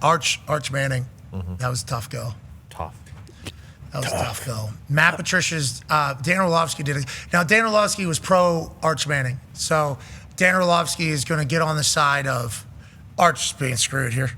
Arch Manning. That was a tough go. That was a tough go. Matt Patricia's, Dan Orlovsky did it. Now, Dan Orlovsky was pro Arch Manning. So Dan Orlovsky is going to get on the side of Arch being screwed here.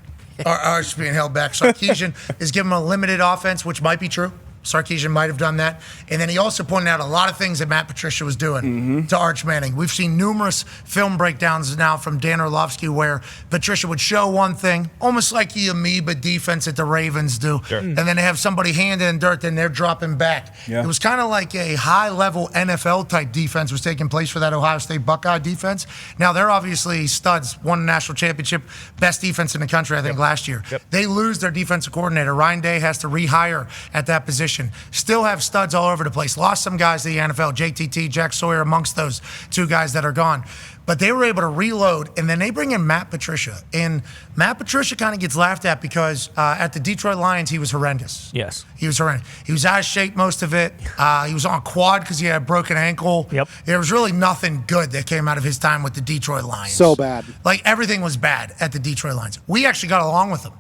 Arch being held back. Sarkisian is giving him a limited offense, which might be true. Sarkisian might have done that. And then he also pointed out a lot of things that Matt Patricia was doing to Arch Manning. We've seen numerous film breakdowns now from Dan Orlovsky where Patricia would show one thing, almost like the amoeba defense that the Ravens do. Sure. And then they have somebody handed in dirt, then they're dropping back. Yeah. It was kind of like a high-level NFL-type defense was taking place for that Ohio State Buckeye defense. Now, they're obviously studs, won a national championship, best defense in the country, I think, last year. They lose their defensive coordinator. Ryan Day has to rehire at that position. Still have studs all over the place. Lost some guys to the NFL, JTT, Jack Sawyer amongst those two guys that are gone. But they were able to reload, and then they bring in Matt Patricia. And Matt Patricia kind of gets laughed at because at the Detroit Lions, he was horrendous. Yes. He was horrendous. He was out of shape most of it. He was on quad because he had a broken ankle. There was really nothing good that came out of his time with the Detroit Lions. So bad. Like, everything was bad at the Detroit Lions. We actually got along with him,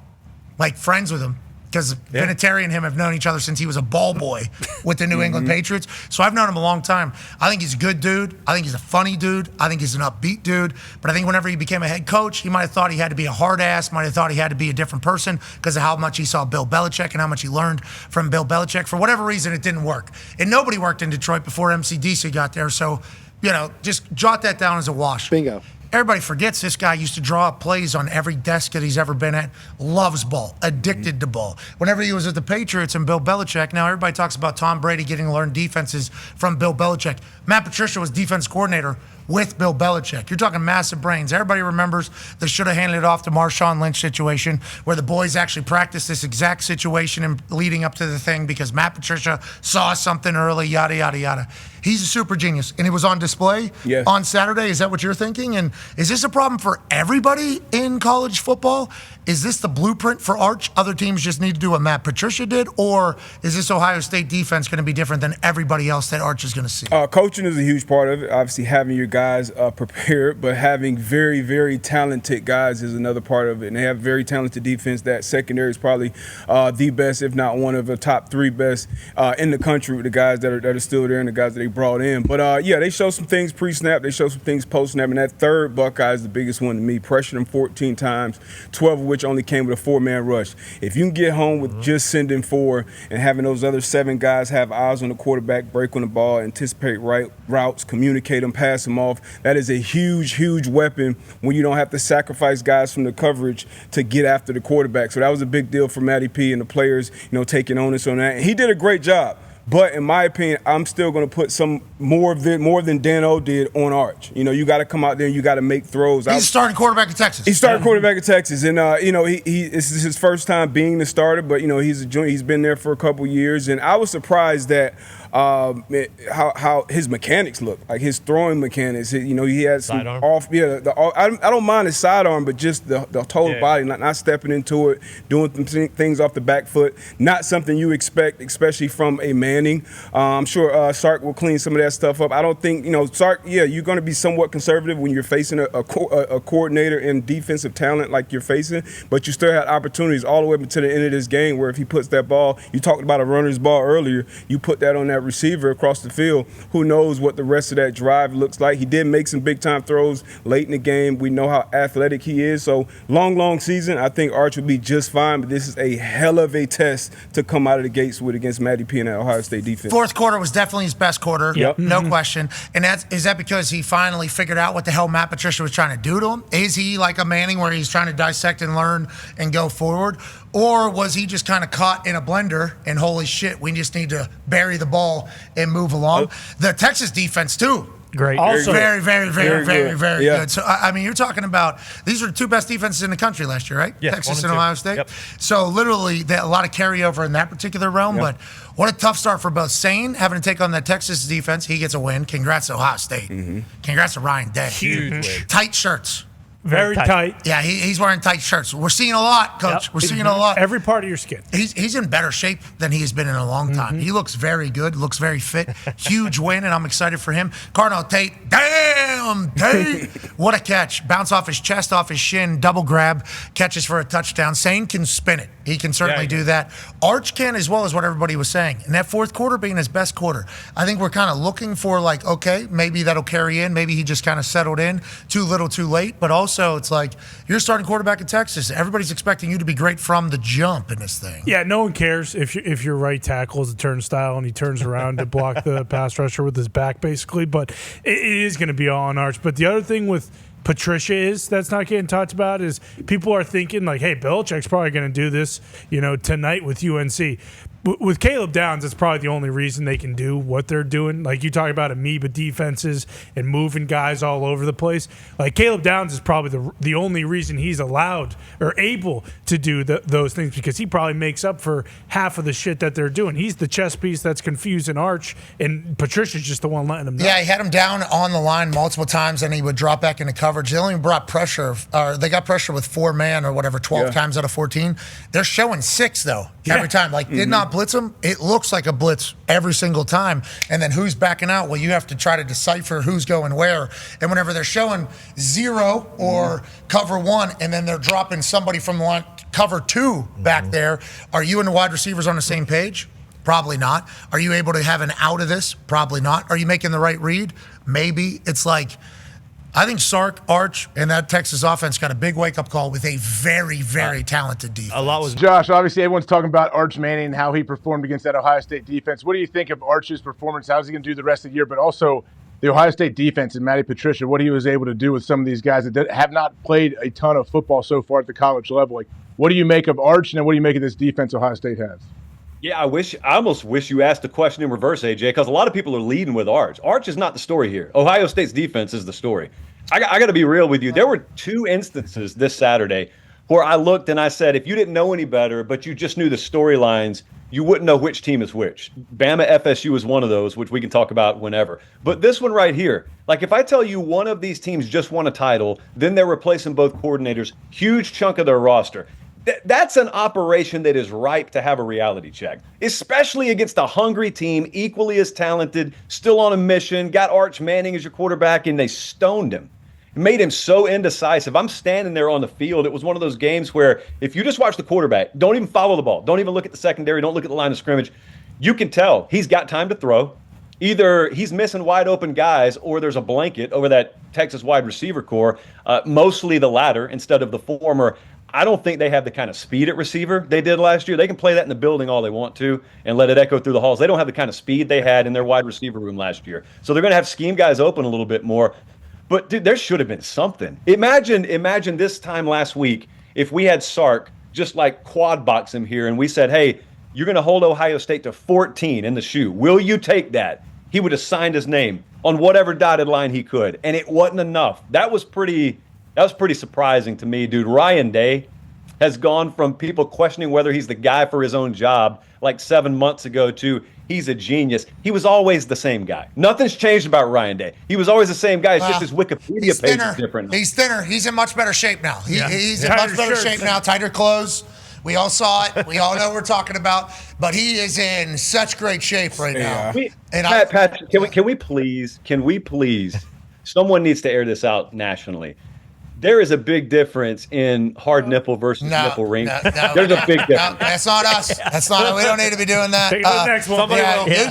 like friends with him. Because Vinatieri and him have known each other since he was a ball boy with the New England Patriots. So I've known him a long time. I think he's a good dude. I think he's a funny dude. I think he's an upbeat dude. But I think whenever he became a head coach, he might have thought he had to be a hard ass, might have thought he had to be a different person because of how much he saw Bill Belichick and how much he learned from Bill Belichick. For whatever reason, it didn't work. And nobody worked in Detroit before MCDC got there. So, just jot that down as a wash. Bingo. Everybody forgets this guy used to draw up plays on every desk that he's ever been at. Loves ball, addicted to ball. Whenever he was at the Patriots and Bill Belichick, now everybody talks about Tom Brady getting to learn defenses from Bill Belichick. Matt Patricia was defense coordinator with Bill Belichick. You're talking massive brains. Everybody remembers the should have handed it off to Marshawn Lynch situation where the boys actually practiced this exact situation and leading up to the thing because Matt Patricia saw something early, yada, yada, yada. He's a super genius. And it was on display on Saturday. Is that what you're thinking? And is this a problem for everybody in college football? Is this the blueprint for Arch? Other teams just need to do what Matt Patricia did? Or is this Ohio State defense going to be different than everybody else that Arch is going to see? Coaching is a huge part of it. Obviously, having your guys prepared, but having very, very talented guys is another part of it. And they have very talented defense. That secondary is probably the best, if not one of the top three best in the country with the guys that are still there and the guys that they brought in. But, they show some things pre-snap. They show some things post-snap. And that third Buckeye is the biggest one to me. Pressured him 14 times, 12 of which only came with a four-man rush. If you can get home with just sending four and having those other seven guys have eyes on the quarterback, break on the ball, anticipate routes, communicate them, pass them off, that is a huge, huge weapon when you don't have to sacrifice guys from the coverage to get after the quarterback. So that was a big deal for Matty P and the players, taking onus on that. And he did a great job. But in my opinion, I'm still going to put some more than Dan O did on Arch. You got to come out there and you got to make throws. He's starting quarterback in Texas. He's starting quarterback in Texas, and this is his first time being the starter. But he's a junior. He's been there for a couple years, and I was surprised that how his mechanics look, like his throwing mechanics. He has some off. Yeah, I don't mind his sidearm, but just the total body, not stepping into it, doing some things off the back foot. Not something you expect, especially from a Manning. I'm sure Sark will clean some of that stuff up. I don't think Sark. Yeah, you're going to be somewhat conservative when you're facing a coordinator and defensive talent like you're facing, but you still had opportunities all the way to the end of this game where if he puts that ball, you talked about a runner's ball earlier, you put that on that receiver across the field, who knows what the rest of that drive looks like. He did make some big-time throws late in the game. We know how athletic he is. So long season, I think Arch will be just fine, but this is a hell of a test to come out of the gates with against Matty P and that Ohio State defense. Fourth quarter was definitely his best quarter, no question. And is that because he finally figured out what the hell Matt Patricia was trying to do to him? Is he like a Manning where he's trying to dissect and learn and go forward? Or was he just kind of caught in a blender and holy shit, we just need to bury the ball and move along? The Texas defense, too. Great. Also, very good. So, you're talking about these are the two best defenses in the country last year, right? Yeah, Texas and Ohio State. So, literally, a lot of carryover in that particular realm. But what a tough start for both. Sane having to take on that Texas defense. He gets a win. Congrats to Ohio State. Congrats to Ryan Day. Huge win. Tight shirts. Very tight. Yeah, he's wearing tight shirts. We're seeing a lot, Coach. Yep. We're seeing a lot. Every part of your skin. He's in better shape than he has been in a long time. He looks very good, looks very fit. Huge win, and I'm excited for him. Cardinal Tate, damn, Tate. What a catch. Bounce off his chest, off his shin, double grab, catches for a touchdown. Sane can spin it. He can certainly do that. Arch can as well, as what everybody was saying. And that fourth quarter being his best quarter, I think we're kind of looking for like, okay, maybe that'll carry in. Maybe he just kind of settled in too little too late. But also it's like you're starting quarterback in Texas. Everybody's expecting you to be great from the jump in this thing. Yeah, no one cares if your right tackle is a turnstile and he turns around to block the pass rusher with his back basically. But it is going to be all on Arch. But the other thing with Patricia that's not getting talked about is people are thinking like, hey, Belichick's probably going to do this, tonight with UNC. With Caleb Downs, that's probably the only reason they can do what they're doing. Like you talk about amoeba defenses and moving guys all over the place. Like Caleb Downs is probably the only reason he's allowed or able to do those things because he probably makes up for half of the shit that they're doing. He's the chess piece that's confusing Arch, and Patricia's just the one letting him know. Yeah, he had him down on the line multiple times, and he would drop back into coverage. They only brought pressure, or they got pressure with 4-man or whatever, 12 times out of 14. They're showing 6, though, every time. Like, did not blitz him. It looks like a blitz every single time. And then who's backing out? Well, you have to try to decipher who's going where. And whenever they're showing 0 or cover 1, and then they're dropping somebody from the line, cover 2 back there, are you and the wide receivers on the same page? Probably not. Are you able to have an out of this? Probably not. Are you making the right read? Maybe. It's like, I think Sark, Arch, and that Texas offense got a big wake-up call with a very, very talented defense. A lot was Josh, obviously everyone's talking about Arch Manning and how he performed against that Ohio State defense. What do you think of Arch's performance? How's he going to do the rest of the year? But also the Ohio State defense and Matty Patricia, what he was able to do with some of these guys that have not played a ton of football so far at the college level. Like, what do you make of Arch, and then what do you make of this defense Ohio State has? Yeah, I almost wish you asked the question in reverse, AJ, because a lot of people are leading with Arch. Arch is not the story here. Ohio State's defense is the story. I got to be real with you. There were 2 instances this Saturday where I looked and I said, if you didn't know any better, but you just knew the storylines, you wouldn't know which team is which. Bama FSU is one of those, which we can talk about whenever. But this one right here, like if I tell you one of these teams just won a title, then they're replacing both coordinators, huge chunk of their roster. That's an operation that is ripe to have a reality check, especially against a hungry team, equally as talented, still on a mission, got Arch Manning as your quarterback, and they stoned him. It made him so indecisive. I'm standing there on the field. It was one of those games where if you just watch the quarterback, don't even follow the ball, don't even look at the secondary, don't look at the line of scrimmage, you can tell he's got time to throw. Either he's missing wide open guys or there's a blanket over that Texas wide receiver core, mostly the latter instead of the former. I don't think they have the kind of speed at receiver they did last year. They can play that in the building all they want to and let it echo through the halls. They don't have the kind of speed they had in their wide receiver room last year. So they're going to have scheme guys open a little bit more. But, dude, there should have been something. Imagine this time last week if we had Sark just like quad box him here and we said, hey, you're going to hold Ohio State to 14 in the shoe. Will you take that? He would have signed his name on whatever dotted line he could. And it wasn't enough. That was pretty surprising to me, dude. Ryan Day has gone from people questioning whether he's the guy for his own job like 7 months ago to he's a genius. He was always the same guy. Nothing's changed about Ryan Day. He was always the same guy. It's just his Wikipedia page is different. He's thinner. He's in much better shape now. He's in much better shape now. Tighter clothes. We all saw it. We all know what we're talking about. But he is in such great shape right now. Patrick, can we please, someone needs to air this out nationally. There is a big difference in hard nipple versus nipple ring. There's a big difference. No, that's not us. That's not. We don't need to be doing that. Take it to the next one.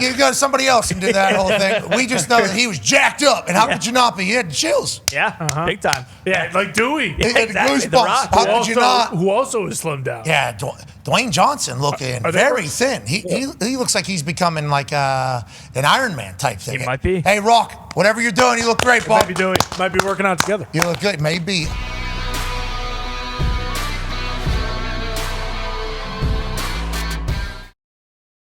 You go to somebody else and do that whole thing. We just know that he was jacked up, and how could you not be? He had chills. Yeah, big time. Yeah, like Dewey. He had exactly. goosebumps. How could you not? Who also is slimmed down. Yeah, Dwayne Johnson looking very thin. He looks like he's becoming like an Iron Man type thing. He might be. Hey, Rock, whatever you're doing, you look great, Bob. Might be working out together. You look good. Maybe.